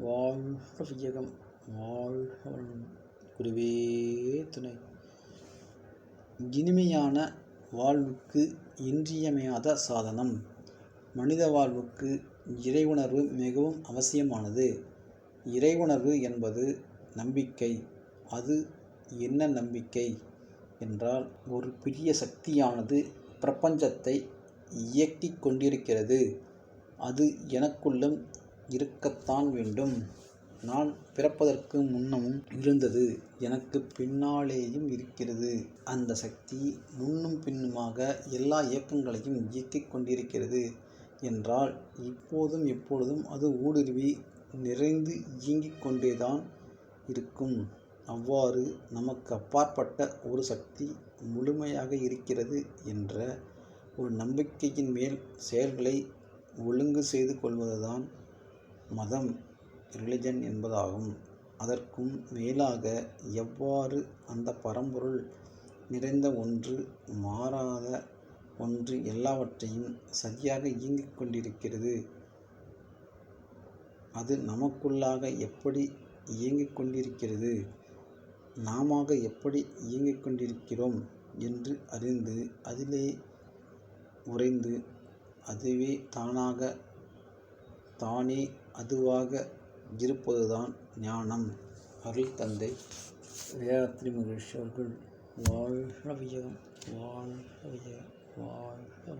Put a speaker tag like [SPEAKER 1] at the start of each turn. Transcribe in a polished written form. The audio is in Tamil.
[SPEAKER 1] வாழ்க வையகம், வாழ்க வளமுடன். குருவே துணை. இனிமையான வாழ்வுக்கு இன்றியமையாத சாதனம். மனித வாழ்வுக்கு இறையுணர்வு மிகவும் அவசியமானது. இறையுணர்வு என்பது நம்பிக்கை. அது என்ன நம்பிக்கை என்றால், ஒரு பெரிய சக்தியானது பிரபஞ்சத்தை இயக்கிக் கொண்டிருக்கிறது. அது எனக்குள்ளும் இருக்கத்தான் வேண்டும். நான் பிறப்பதற்கு முன்னமும் இருந்தது, எனக்கு பின்னாலேயும் இருக்கிறது. அந்த சக்தி முன்னும் பின்னுமாக எல்லா இயக்கங்களையும் இயக்கிக் கொண்டிருக்கிறது என்றால், இப்போதும் எப்பொழுதும் அது ஊடுருவி நிறைந்து இயங்கிக் கொண்டேதான் இருக்கும். அவ்வாறு நமக்கு அப்பாற்பட்ட ஒரு சக்தி முழுமையாக இருக்கிறது என்ற ஒரு நம்பிக்கையின் மேல் செயல்களை ஒழுங்கு செய்து கொள்வதுதான் மதம், ரிலிஜன் என்பதாகும். அதற்கும் மேலாக எவ்வாறு அந்த பரம்பொருள் நிறைந்த ஒன்று, மாறாத ஒன்று எல்லாவற்றையும் சரியாக இயங்கிக் கொண்டிருக்கிறது, அது நமக்குள்ளாக எப்படி இயங்கிக் கொண்டிருக்கிறது, நாமாக எப்படி இயங்கிக் கொண்டிருக்கிறோம் என்று அறிந்து அதிலே உறைந்து அதுவே தானே அதுவாக இருப்பதுதான் ஞானம். அருள் தந்தை வேதாத்ரி மகரிஷி அவர்கள் வாழ்க வையகம், வாழ்க வையகம், வாழ்க.